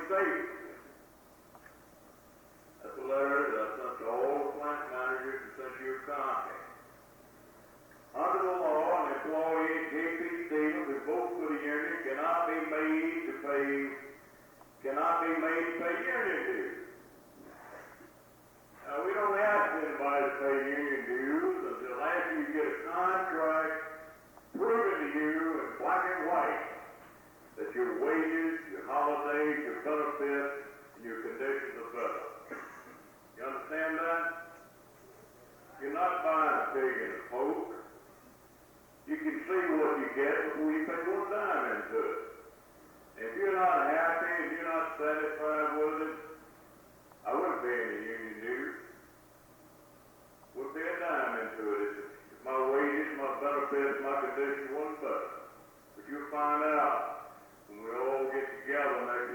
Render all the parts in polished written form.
safe. That's a letter that I sent to all the plant managers and sent you a contact. Under the law, an employee at J.P. Stevens who votes for the union cannot be made to pay union dues. Now, we don't ask anybody to pay union dues until after you get a contract proving to you in black and white that your wages, your holidays, your benefits, and your conditions are better. You understand that? You're not buying a pig in a poke. You can see what you get before you pay one dime into it. If you're not happy and you're not satisfied with it, I wouldn't pay any union dues. Wouldn't pay a dime into it if my wages, my benefits, my conditions wasn't better. But you'll find out when we all get together next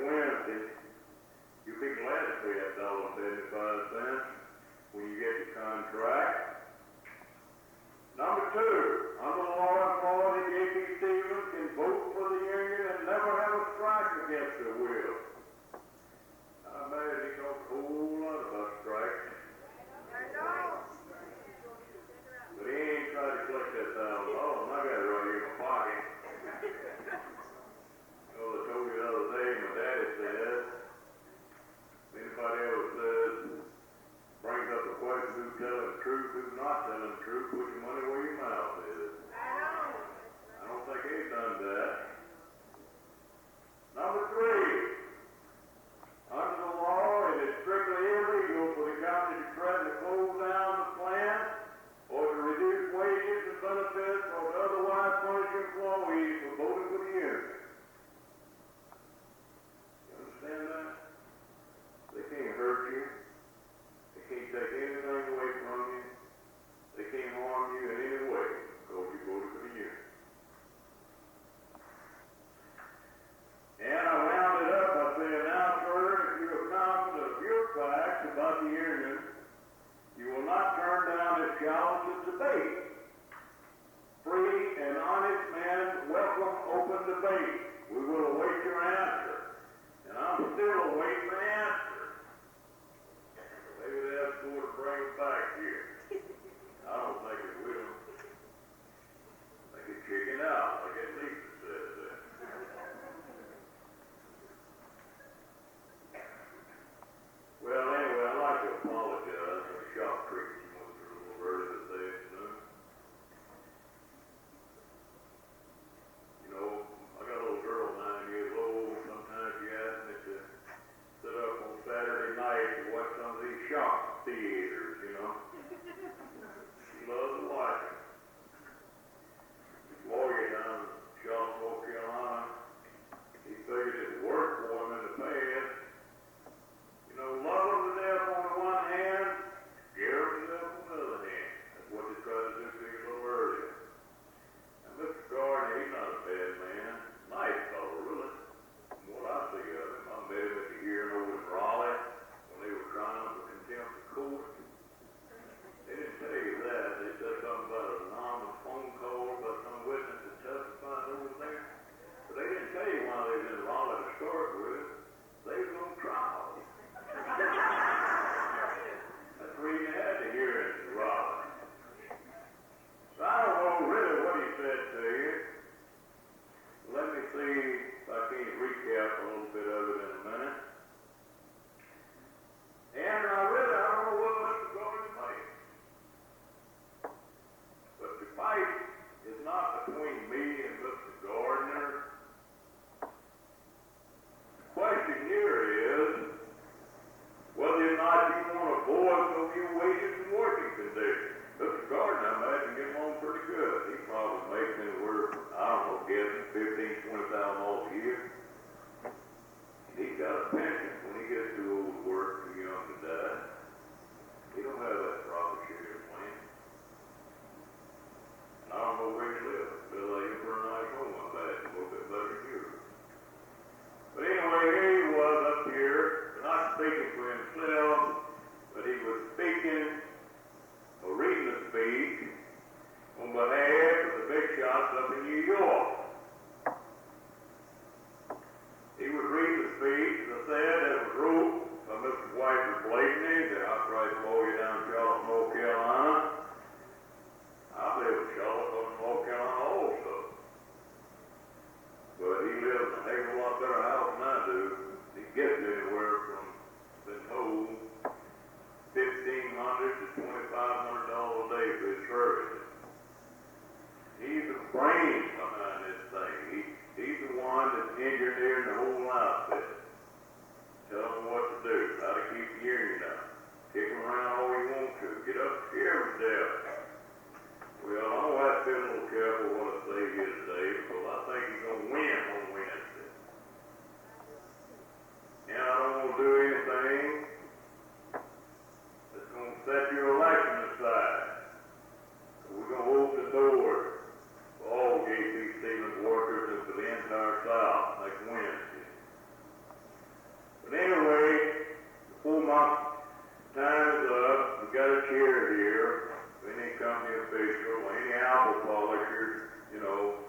time's up. We got a chair here. Any company official, any apple polishers, you know,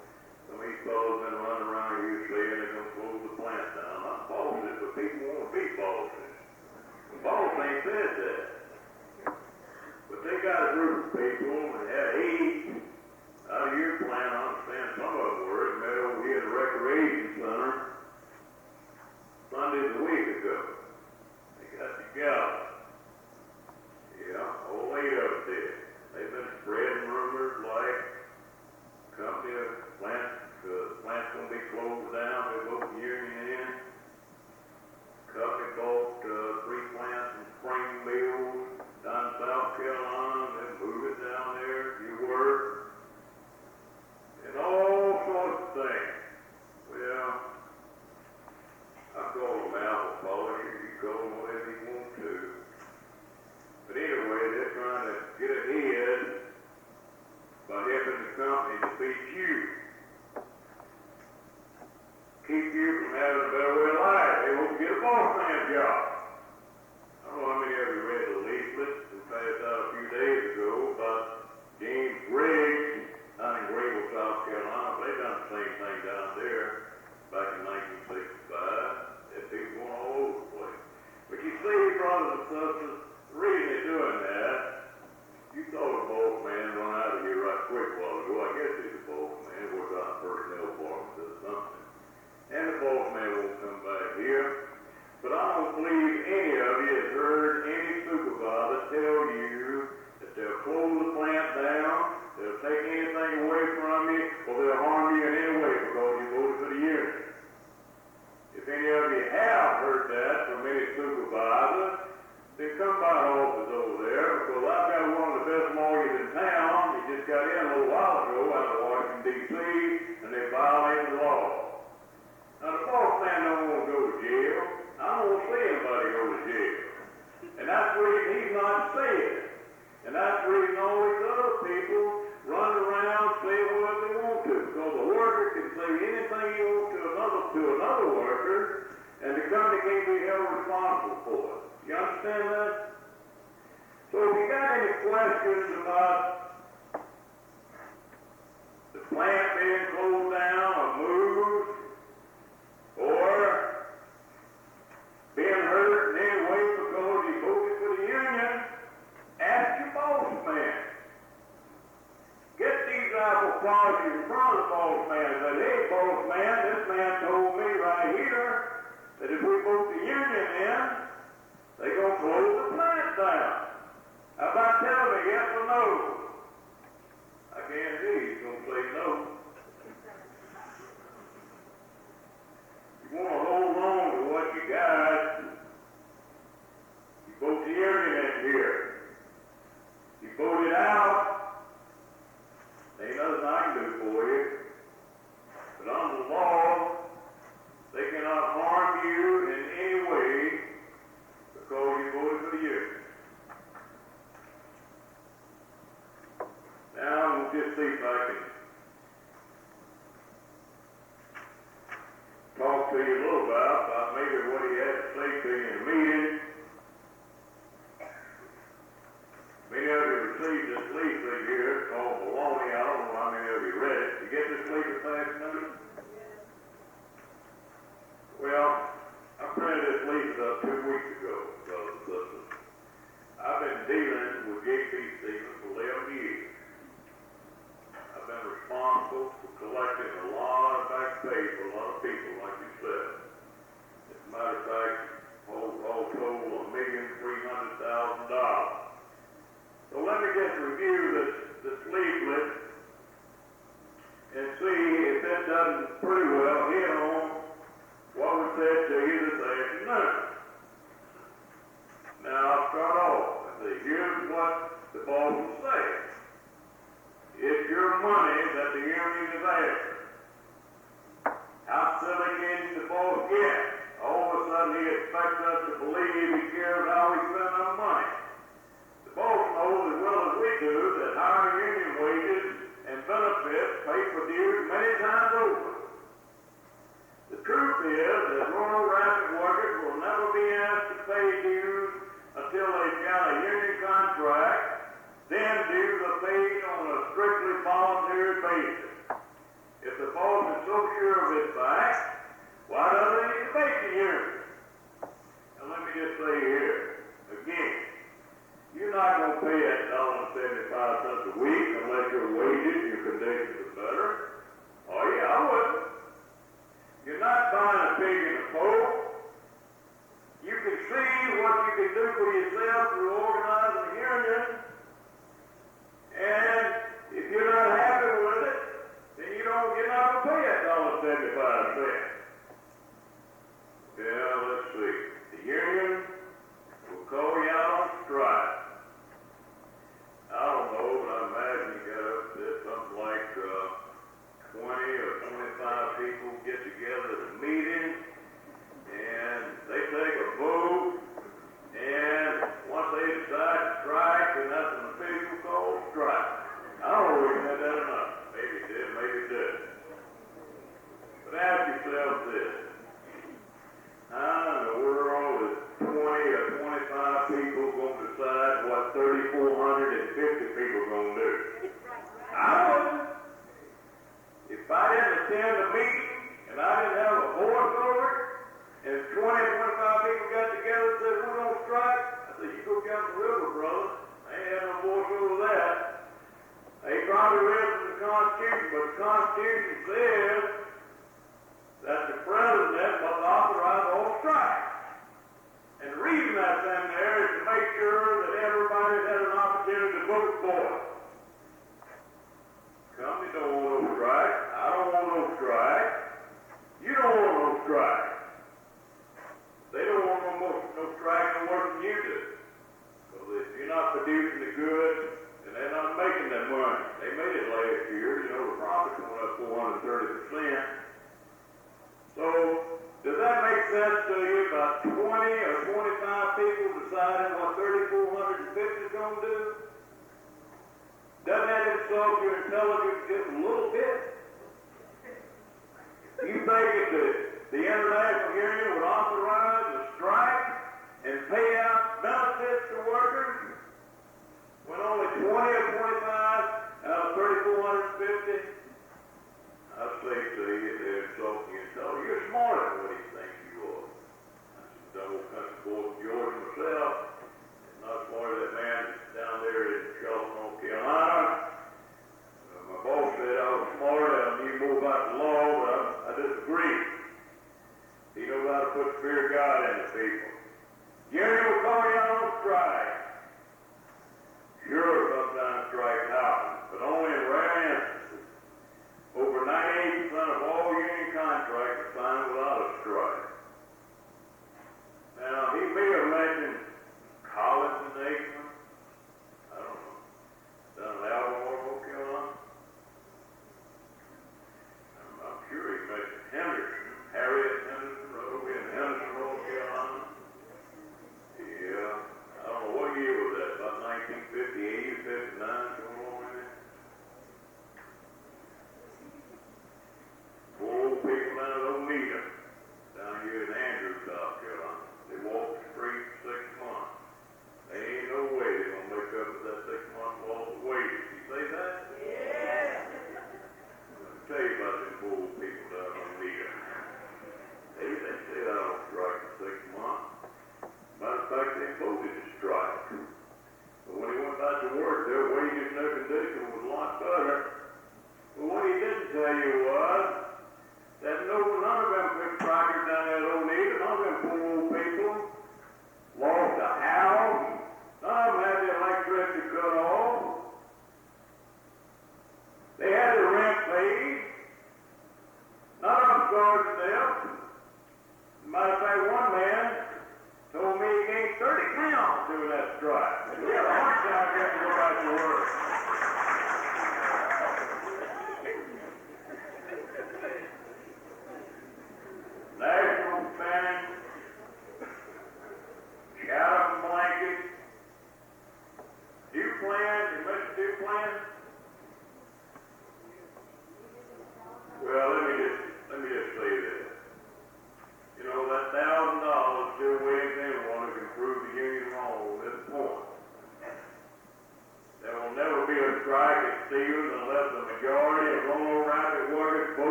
some of these fellows been running around here saying they're going to close the plant down. Not bosses, but people want to be bosses. The boss ain't said that. But they got a group of people and had 8 out of your plant. I understand some of them were. They met over here at the recreation center Sundays a week ago. They got together. Yeah, all 8 of them did. They've been spreading rumors like plant's going to be closed down. They vote the union in. Company bought 3 plants in Springfield, down in South Carolina. They moved it down there. You work. And all sorts of things. Well, I call them apple polishers. You call them whatever you want to. But anyway, they're trying to get ahead by helping the company defeat you. Keep you from having a better way of life. They won't get a boss man job. I don't know how many of you read the leaflet we passed out a few days ago about James Riggs down in Greenville, South Carolina. They've done the same thing down there back in 1965. Had people going all over the place. But you see, brothers and sisters, the reason they're doing that, you saw the boss man run out of here right quick a while ago. I guess he's a boss man. He works out in personnel department or something. And the boss man won't come back here. But I don't believe any of you has heard any supervisor tell you that they'll close the plant down, they'll take anything away from you, or they'll harm you in any way because you voted for the union. If any of you have heard that from any supervisor, then come by the office over there, because I've got one of the best lawyers in town. He just got in a little while ago out of Washington, D.C., and they violated the law. Now, the boss man don't want to go to jail. I don't want to see anybody go to jail. And that's the reason he's not saying. And that's the reason all these other people run around saying what they want to. Because the worker can say anything he wants to another worker, and the company can't be held responsible for it. You understand that? So if you got any questions about the plant being closed down or moved, or being hurt in any way because you voted for the union, ask your boss man. Get these apple polishers in front of the boss man and say, hey, boss man, this man told me right here that if we vote the union in, they're going to close the plant down. How about telling me yes or no? I guarantee he's going to say no. You want to hold on to what you got. You vote the union in here. You vote it out. There ain't nothing I can do for you. But under the law, they cannot harm you in any way because you voted for the union. Now, we'll just see if I can talk to you a little about maybe what he had to say to you in a meeting. Many of you received this leaflet here called Baloney. I don't know how many of you read it. Did you get this leaflet last night? Well, I printed this leaflet up 2 weeks ago, brothers and sisters. I've been dealing with J.P. Stevens for 11 years. I've been responsible for collecting a lot of back pay for a lot of people like yourself. As a matter of fact, all told, $1,300,000. So let me just review this leaflet and see if that doesn't pretty well hit on what we said to you this afternoon. Now I'll start off and say, here's what the boss will say. It's your money that the union is after. How silly can the boss get? All of a sudden he expects us to believe he cares how we spend our money. The boss knows as well as we do that higher union wages and benefits pay for dues many times over. The truth is that rural rapid workers will never be asked to pay dues just say here, again, you're not going to pay that $1.75 a week unless your wages, your conditions are better. Oh yeah, I wouldn't. You're not buying a pig in a poke. You can see what you can do for yourself through organizing a union. And if you're not happy with it, then you're not going to pay that $1.75. Yeah, let's see. The union will call you out on strike. I don't know, but I imagine you got up to something like 20 or 25 people get together at a meeting, and they take a vote, and once they decide to strike, then that's an official called strike. I don't know if you had that or not. Maybe it did, maybe it didn't. But ask yourself this. How in the world is 20 or 25 people going to decide what 3,450 people are going to do? I wouldn't. If I didn't attend a meeting and I didn't have a voice over it, and 20 or 25 people got together and said, we're going to strike, I said, you go down the river, brother. I ain't had no voice over that. They probably read from the Constitution, but the Constitution says that the president must authorize all strikes. And the reason that's in there is to make sure that everybody has an opportunity to vote for it. Company don't want no strike. I don't want no strike. You don't want no strike. They don't want no strike no worse than you do. Because if you're not producing the goods, then they're not making that money. They made it last year. You know, the profits went up 430%. So, does that make sense to you? About 20 or 25 people deciding what 3,450 is going to do? Doesn't that insult your intelligence just a little bit? You think that the International Union would authorize a strike and pay out benefits to workers when only 20 or 25 out of 3,450? I say to you, they're insulting you and telling you, you're smarter than what he thinks you are. That's some double country boy from Georgia myself. And not smarter than that man down there in Charlotte, North Carolina. My boss said I was smarter and I knew more about the law, but I disagree. He knows how to put fear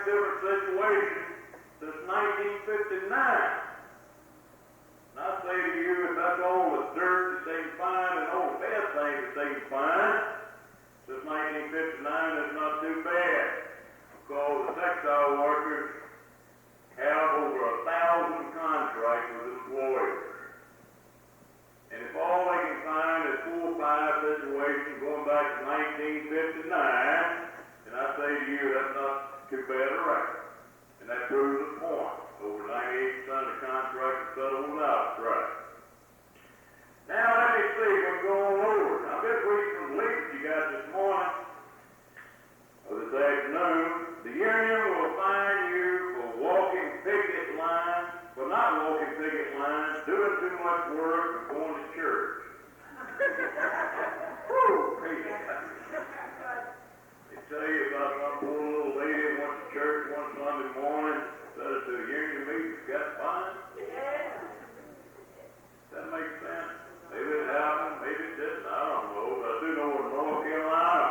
different situation since 1959. And I say to you, if that's all the dirt that they can find and all the bad things that they can find, since 1959 is not too bad. Because the textile workers have over 1,000 contracts with employers. And if all they can find is 4 or 5 situations going back to 1959, then I say to you, that's not too bad a record. And that proves the point. Over 98% of the contracts are settled without strike. Now let me see if I'm going over. Now this week from the leaflet you got this morning, or this afternoon, the union will fine you for walking picket lines, for not walking picket lines, doing too much work, or going to church. Woo, crazy. They tell you about some poor little lady who went to church one Sunday morning, said it to the union meeting, got fined. That makes sense. Maybe it happened, maybe it didn't, I don't know, but I do know in North Carolina,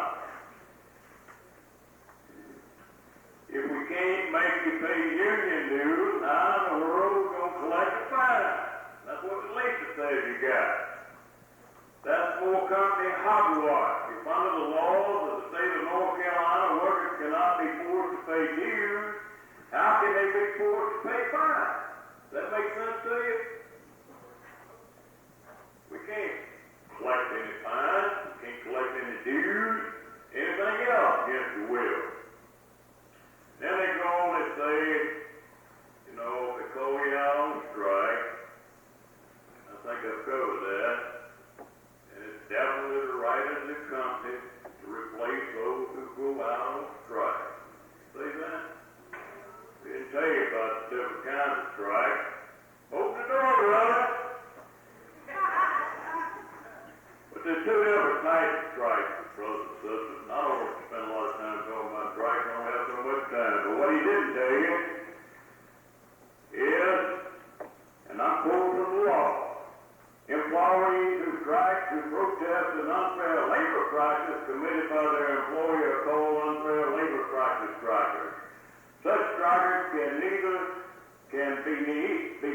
if we can't make you pay union dues, how in the world are we going to collect a fine? That's what the leaflet says you got. That's more company hogwash. If under the laws of the state of North Carolina, workers cannot be forced to pay dues, how can they be forced to pay fines? Does that make sense to you? We can't collect any fines, we can't collect any dues, anything else against your will. Then they go on and say, you know, they call you out on strike. I think I've covered that. And it's definitely the right of the company to replace those who go out on strike. See that? We didn't tell you about the different kinds of strike. Open the door, brother. But there's 2 different types of strikes, brothers and sisters. And I don't want to spend a lot of time talking about strikes. I don't have so much time. But what he didn't tell you is, and I'm quoting from the law, employees who strike to protest an unfair labor practice committed by their employer are called unfair labor practice strikers. Such strikers can be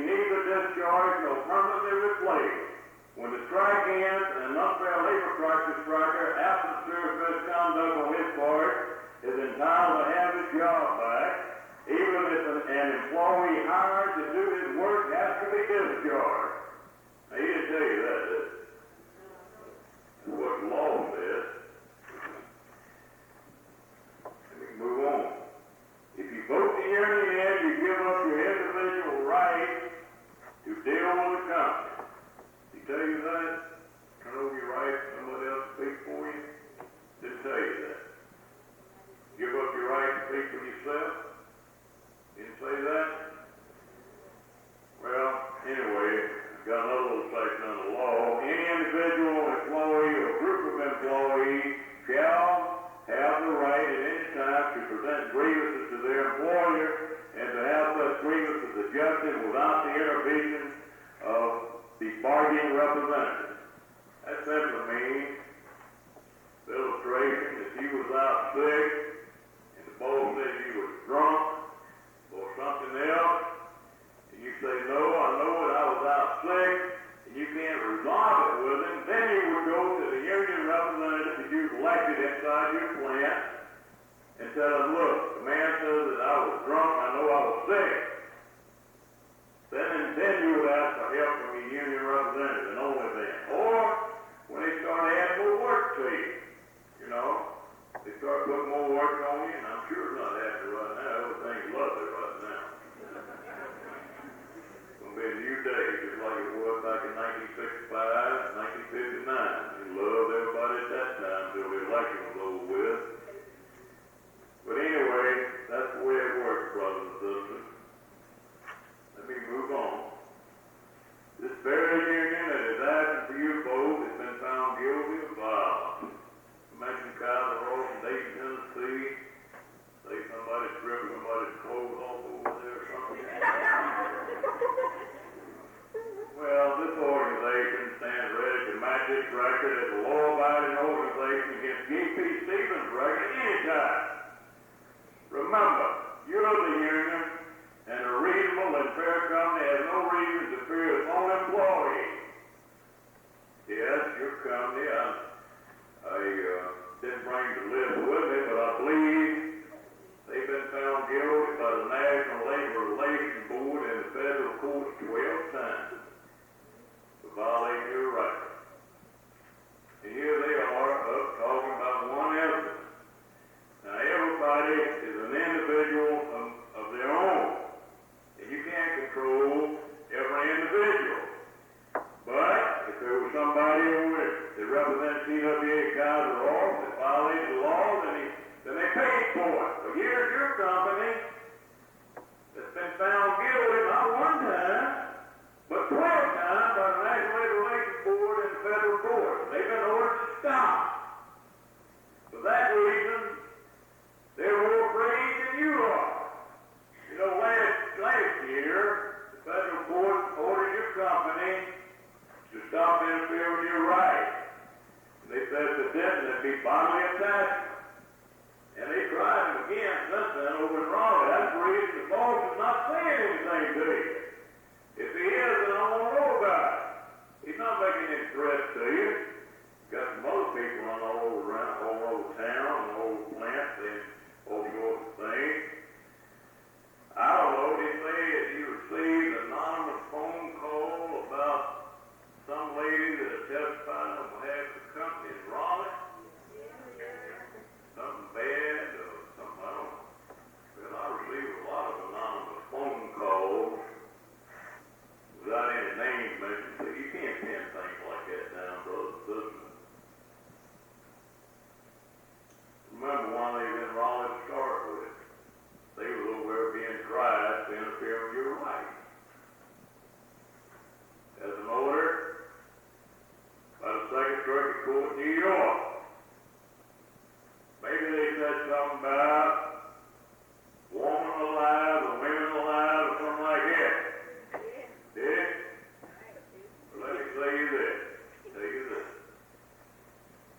neither discharged nor permanently replaced. When the strike ends, an unfair labor practice striker, after the serious misconduct on his part, is entitled to have his job back, even if an employee hired to do his work has to be discharged. Now, he didn't tell you that, did he? That's what the law says. And we can move on. If you vote the union in, you give up your individual right to deal with the company. He tell you that? Turn over your right, somebody else speak for you? Didn't tell you that. Give up your right to speak for yourself? Didn't say that? Well, anyway, I've got another little section on the law. Any individual, employee, or group of employees shall have the right at any time to present grievances to their employer and to have such grievances adjusted without the intervention of the bargaining representative. That simply means, the illustration, if you was out sick and the boss said you was drunk or something else, and you say, no, I know it, I was out sick, and you can't resolve it with him, then you would go to the union representative that you elected inside your plant and tell him, look, the man says that I was drunk, I know I was sick. Then you would ask for help from your union representative, and only then. Or when they start adding more work to you, you know, they start putting more work on you, and I'm sure it's not happy right now. Everything's lovely right now. It's going to be a new day, just like it was back in 1965, 1959. You loved everybody at that time until the election was over with. But anyway, that's the way it works, brothers and sisters. Let me move on. This very union that is asking for you both has been found guilty of violence. Mention Kyle Road in Dayton, Tennessee. Say somebody stripped somebody's clothes off over there or something. Well, this organization stands ready to match its record as a law-abiding organization against G.P. Stevens' record anytime. Remember, you everybody is an individual of their own. And you can't control every individual. But if there was somebody that represents CWA guys or all that violated the law, then they paid for it. But here's your company that's been found guilty not one time, but 12 times by the National Labor Relations Board and the federal court. They've been ordered to stop. For that reason, they're more afraid than you are. You know, last year, the federal court ordered your company to stop interfering with your rights. They said if it didn't, there'd be bodily attachment. And they tried it again since then over in Raleigh. That's the reason the boss is not saying anything to you. If he is, then I want to know about it. He's not making any threats to you. Got some other people running all over town, and all over plants, and all sorts of things. I don't know, they say that you received an anonymous phone call about some lady that had testified on behalf of the company in Raleigh. Something bad or something, I don't know. Well, I received a lot of anonymous phone calls without any names mentioned. So you can't pin things like that down, brothers and sisters. Remember one they was in Raleigh to start with. They was over there being tried to interfere with your rights. As an order by the Second Circuit Court in New York. Maybe they said something about woman alive or women alive or something like that. Did it? Well, let me tell you this.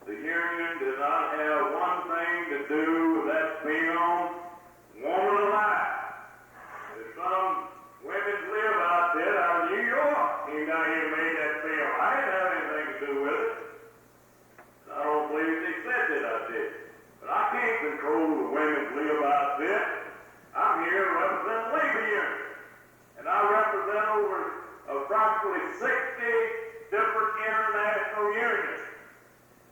The union did not have one thing to do with that film, Woman Alive. There's some women's live outfit out of New York came down here and made that film. I didn't have anything to do with it. I don't believe they said that I did. But I can't control the women's live outfit. I'm here to represent labor unions. And I represent over approximately 60 different international unions.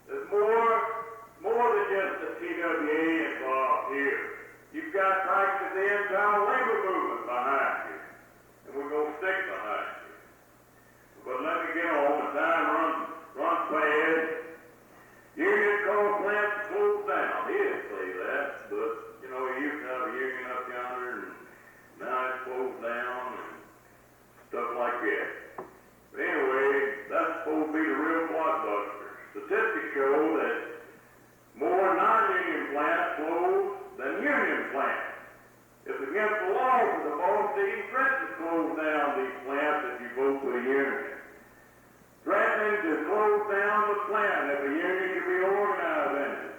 There's more than just the TWA involved here. You've got practically the entire labor movement behind you. And we're going to stick behind you. But let me get on. The time runs fast. Union called plants to close down. He didn't say that, but, you know, he used to have a union up yonder, and now it's closed down and stuff like that. But anyway, that's supposed to be the real blockbuster. Statistics show that more non-union plants close than union plants. It's against the law for the boss to even threaten to close down these plants if you vote for the union. Threatening to close down the plant if a union can be organized in it.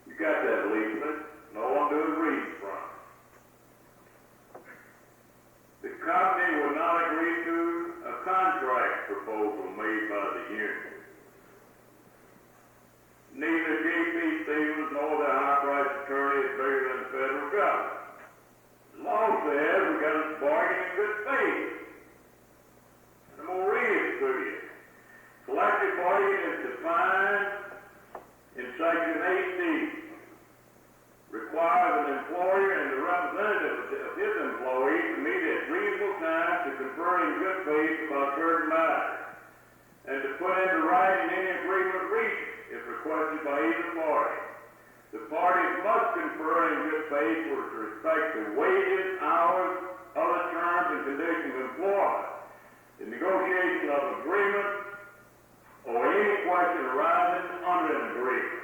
You got that leaflet. No one does read from it. The company would not agree to a contract proposal made by the union. Neither J.P. Stevens nor the high-priced attorney is bigger than the federal government. The law says we got to bargain in good faith. And I'm going to read it to you. Collective bargaining is defined in Section 8D. Requires an employer and the representative of his employee to meet at reasonable time to confer in good faith about certain matters, and to put into writing any agreement reached if requested by either party. The parties must confer in good faith with respect to wages, hours, other terms and conditions of employment, the negotiation of an agreement, or any question arising under an agreement.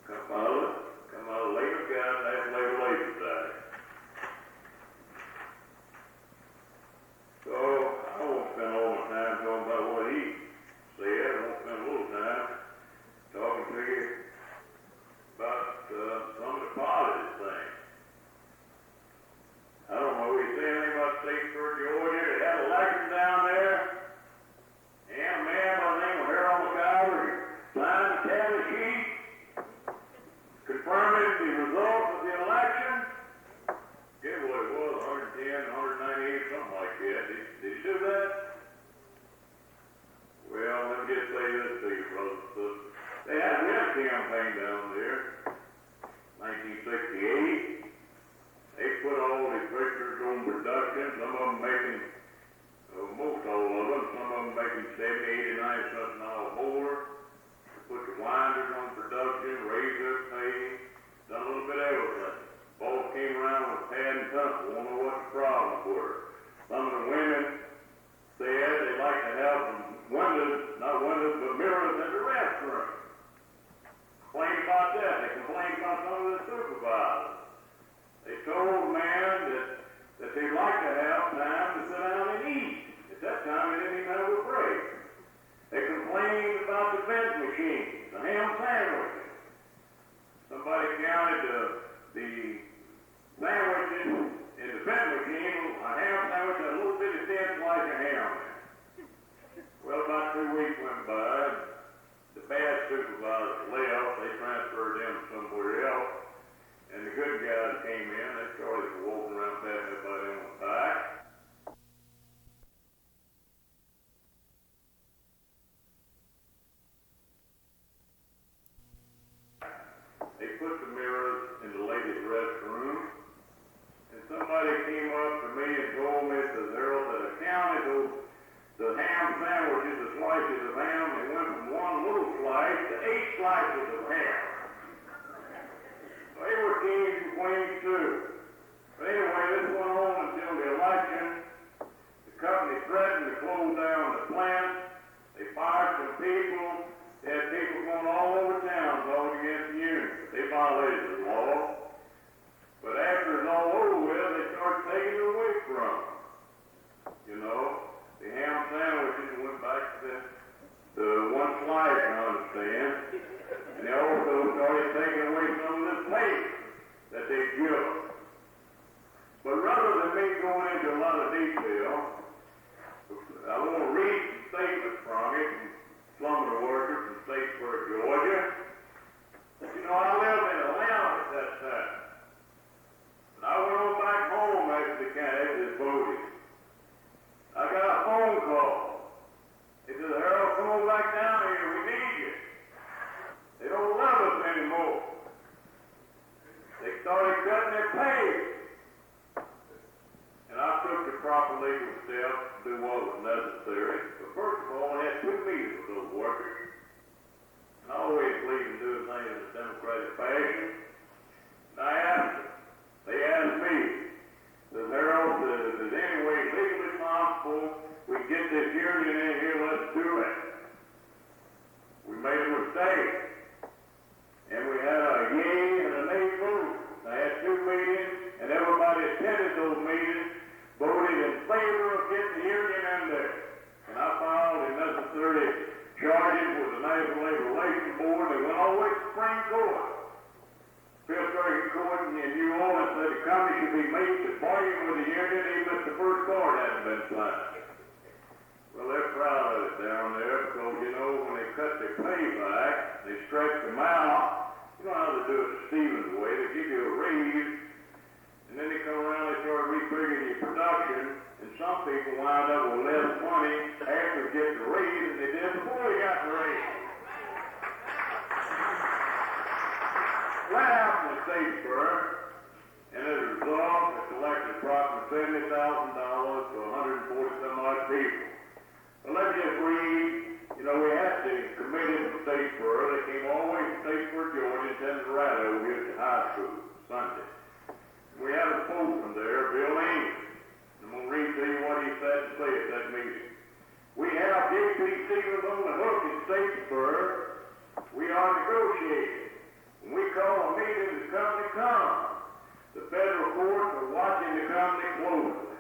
Come out of Labor Guide, that's Labor Relations Act. So, I won't spend all my time talking about what he said. I won't spend a little time talking to you about some of the positive things. I don't know, he said anything about Statesburg, Georgia. They had an election down there, and a man by the name of Harold McIver signed the tally sheet. where some of the women said they like to have some windows, not windows, but mirrors in the restroom. Complained about that. They complained about some of the supervisors. They told the man that they'd like to have time to sit down and eat. At that time, they didn't even have a break. They complained about the vent machines, the ham sandwiches. Somebody counted the sandwiches in the vent machine. A ham sandwich had a little bitty thin slice of ham. Well, about 2 weeks went by. The bad supervisors left. They transferred them somewhere else. And the good guys came in. They started walking around patting everybody on the back. They put the mirrors in the ladies' restroom. And somebody came up to me and told me, says, Harold, that I counted the ham sandwiches, the slices of ham, they went from one little slice to 8 slices of ham. They were kings and queens too. But anyway, this went on until the election. The company threatened to close down the plant. They fired some people. They had people going all over town voting against the union. They violated the law. But after it's all over with, they started taking it away from them. You know, the ham sandwiches went back to the one slice, I understand. And they also started taking away some of this paper that they give us. But rather than me going into a lot of detail, I want to read some statements from it from some of the workers from Statesboro, Georgia. You know, I lived in Atlanta at that time. And I went on back home after the candidate voted. I got a phone call. He said, Harold, come on back down here. We need you. They don't love us anymore. They started cutting their pay. And I took the proper legal steps to do what was necessary. But first of all, I had 2 meetings with those workers. And I always believe in doing things in a democratic fashion. And I asked them. They asked me, says, Harold, if there's any way legally possible we can get this union in here, let's do it. We made a mistake. And we had a yay and a nay vote. I had 2 meetings, and everybody attended those meetings, voted in favor of getting the union in there. And I filed the necessary charges with the National Labor Relations Board. They went all the way to the Supreme Court. Fifth Circuit Court in New Orleans said the company should be made to bargain with the union even if the first card hadn't been signed. Well, they're proud of it down there because, you know, when they cut their pay back, they stretch them out. You know how they do it the Stevens way. They give you a raise, and then they come around and start refiguring your production, and some people wind up with less money after they get the raise than they did before they got the raise. That happened in Statesboro, and as a result, they collected approximately $70,000 to 140 some odd people. Well, let me just read. You know, we had the committee from Statesboro. They came all the way from Statesboro, Georgia, and sent it right over here to high school Sunday. We had a spokesman there, Bill Ingram. I'm going to read to you what he said to say at that meeting. We have J.P. Stevens on the hook in Statesboro. We are negotiating. When we call a meeting, the company comes. The federal courts are watching the company closely.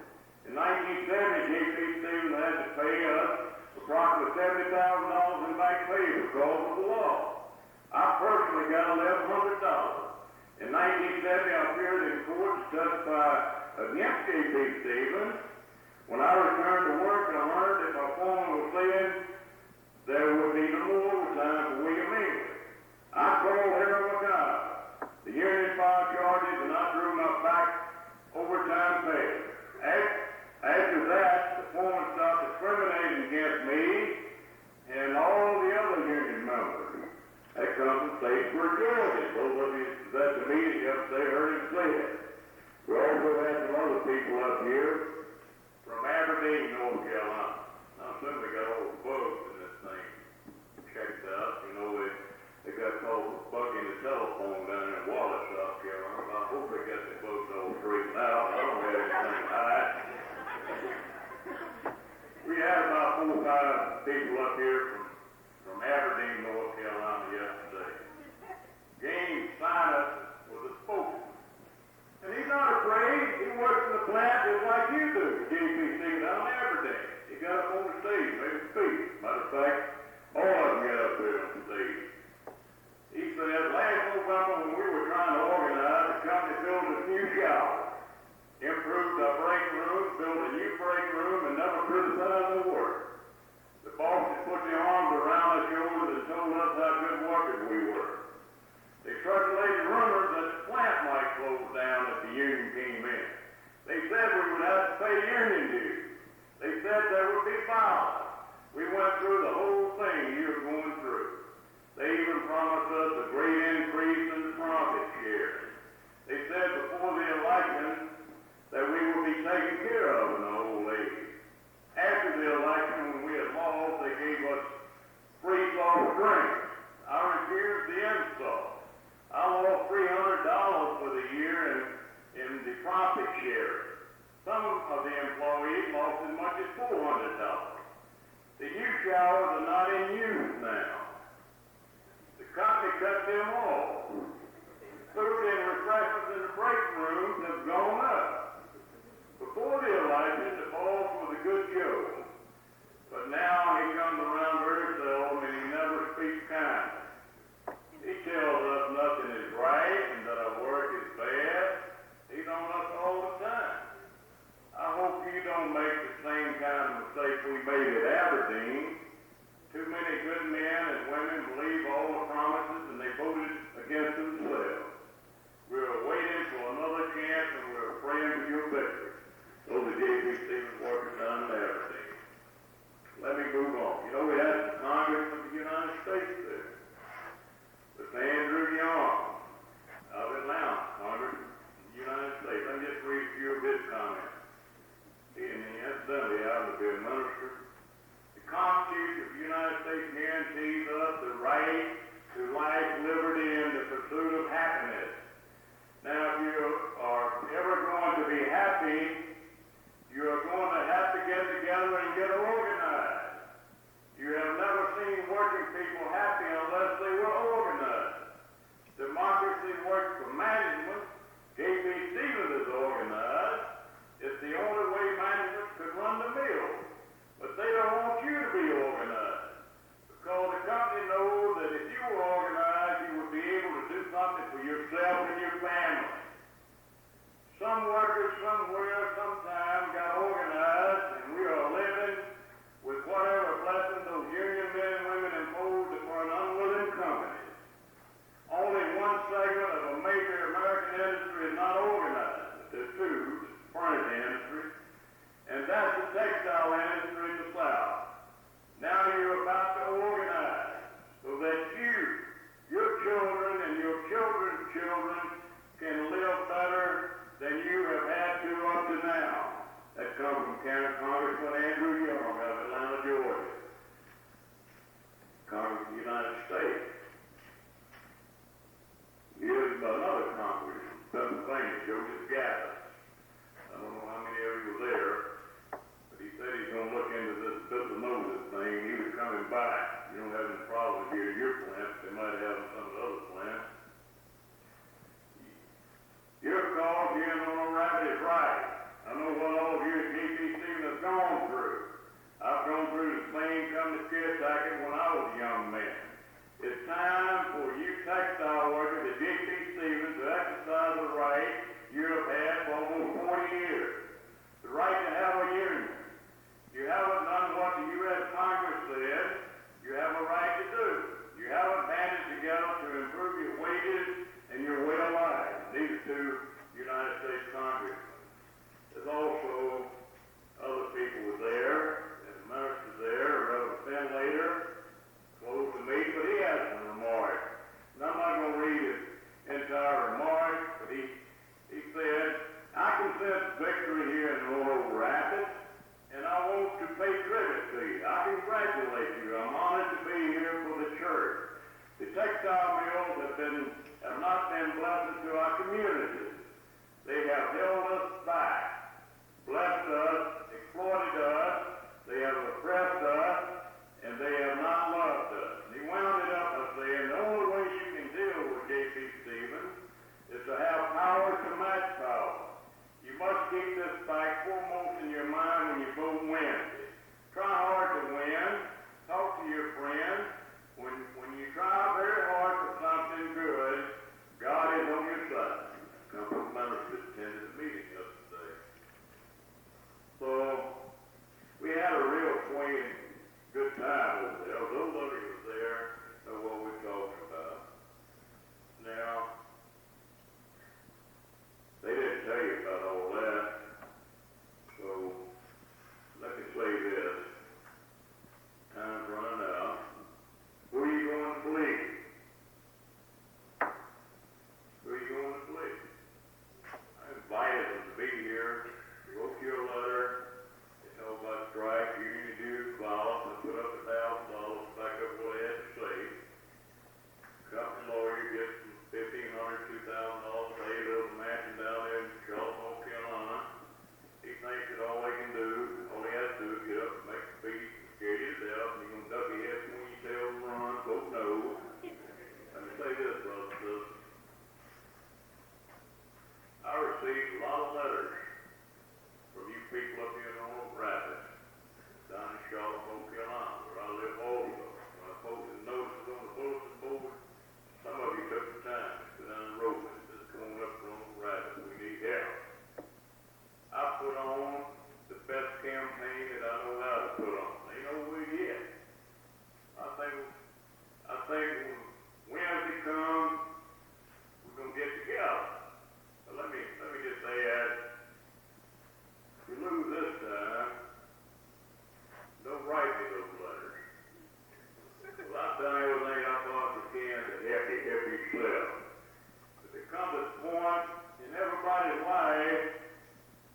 In 1970, J.P. Stevens had to pay us approximately $70,000 in back pay because of the law. I personally got $1,100. In 1970, I appeared in court to testify against J.P. Stevens. When I returned to work, I learned that my foreman was saying there would be no more overtime for William England. I called Harold McIver. The union filed charges, and I drew my back overtime pay. After that, the foreman stopped discriminating against me and all the other union members. That comes from Statesboro, Georgia. Those of you at the meeting yesterday heard him say it. We also had some other people up here from Aberdeen, North Carolina. I assume they got all the bugs in this thing checked out. You know, they got called bugging the telephone down in Wallace, South Carolina. I hope they got the bugs all straightened out. I don't have anything to hide. circulated rumors that the plant might close down if the union came in. They said we would have to pay union dues. They said there would be violence. We went through the whole thing you're going through. They even promised us a great increase in the profit share. They said before the election that we would be taken care of in the old age. After the election, when we had lost, they gave us free soft drinks. I refused the insult. I lost $300 for the year in the profit share. Some of the employees lost as much as $400. The youth showers are not in use now. The company cut them off. Food and refreshments in the break rooms have gone up. Before the election, the boss was a good show. But now he comes around very seldom and he never speaks kindly. He tells us nothing is right and that our work is bad. He's on us all the time. I hope you don't make the same kind of mistake we made at Aberdeen. Too many good men and women believe all the promises and they voted against themselves. We're waiting for another chance and we're praying for your victory. Those are J.B. Stevens workers down in Aberdeen. Let me move on. You know, we had the Congress of the United States there. With Andrew Young of Atlanta, Congress of the United States. Let me just read a few of his comments. Incidentally, I happen to be a minister. The Constitution of the United States guarantees us the right to life, liberty, and the pursuit of happiness. Now, if you are ever going to be happy, you are going to have to get together and get organized. You have never seen working people happy unless they were organized. Democracy works for management. J.B. Stevens is organized. It's the only way management could run the mill. But they don't want you to be organized. Because the company knows that if you were organized, you would be able to do something for yourself and your family.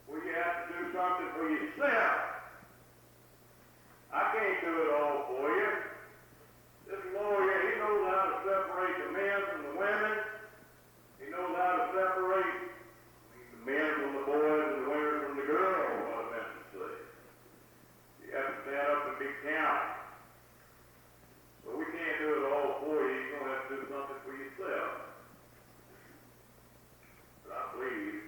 well, you have to do something for yourself. I can't do it all for you. This lawyer, he knows how to separate the men from the women. He knows how to separate the men from the boys and the women from the girls, what I meant to say. You have to stand up and be counted. So we can't do it all for you. You're going to have to do something for yourself. But I believe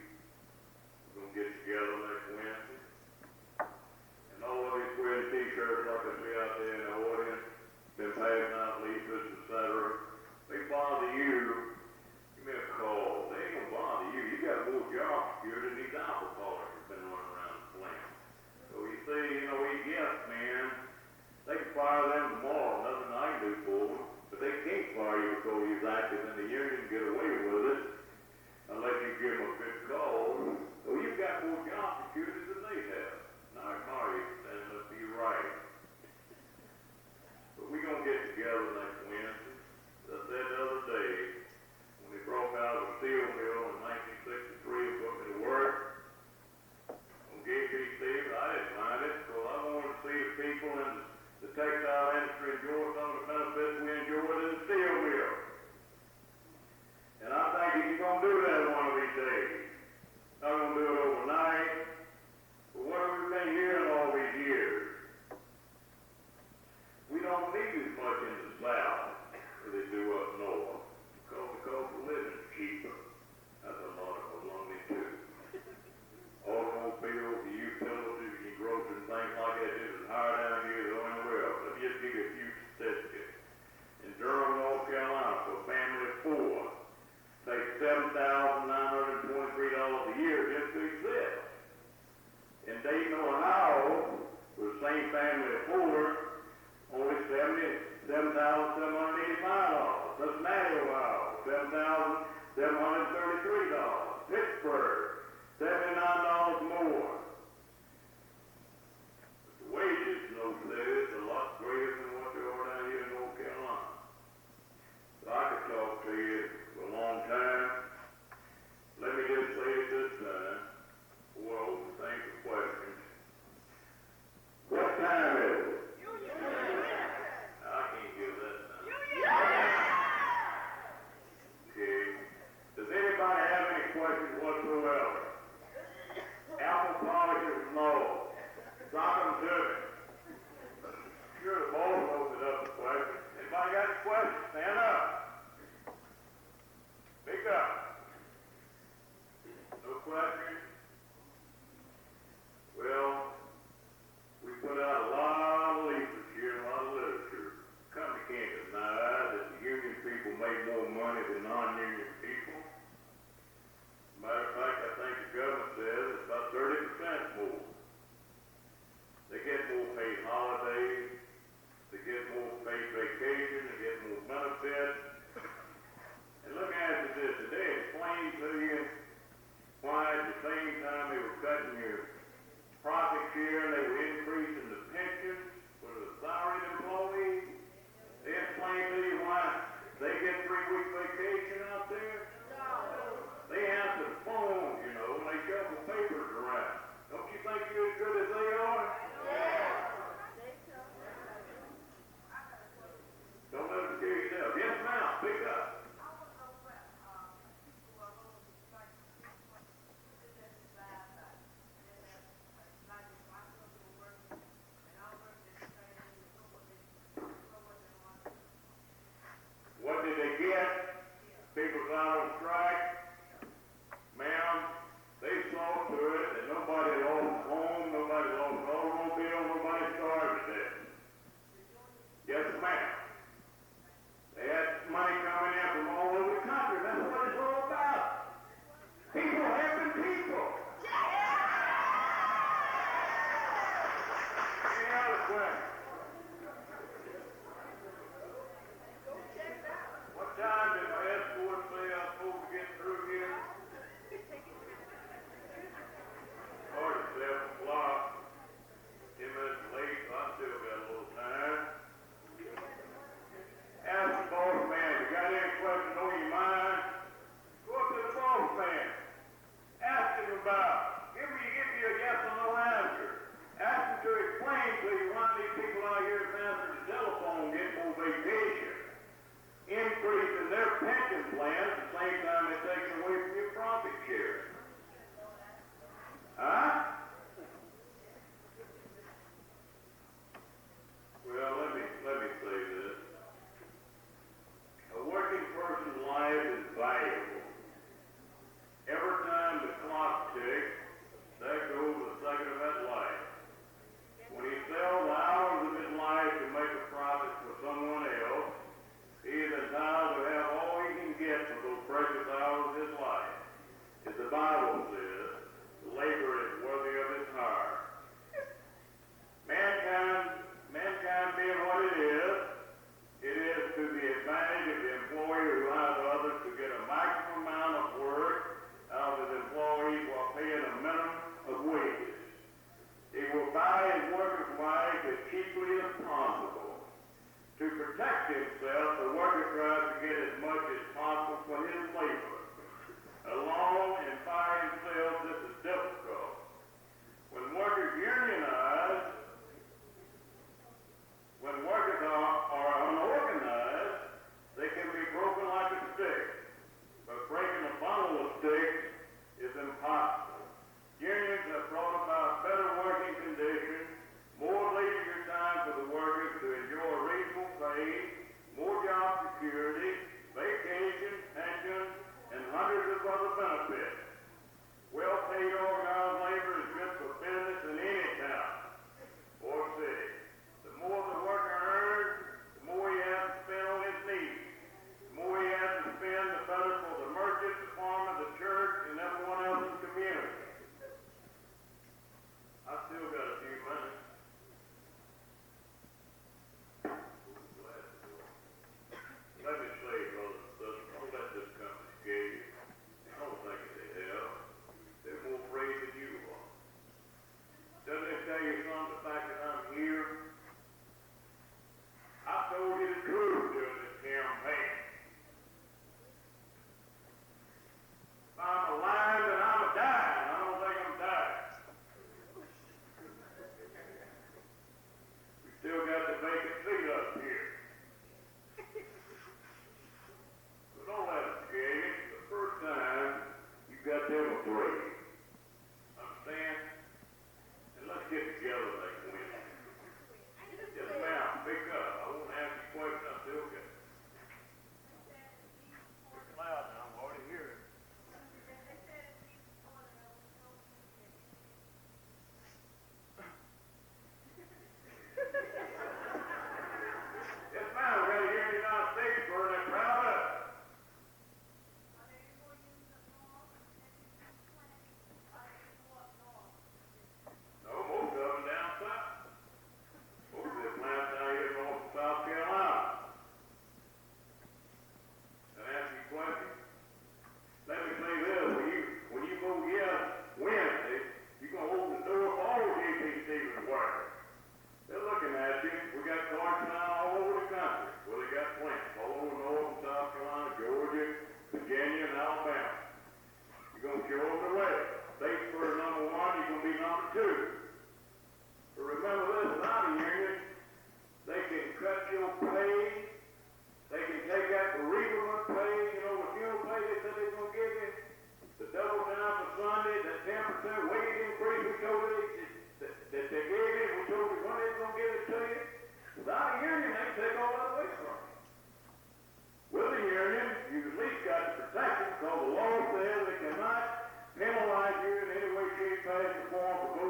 form for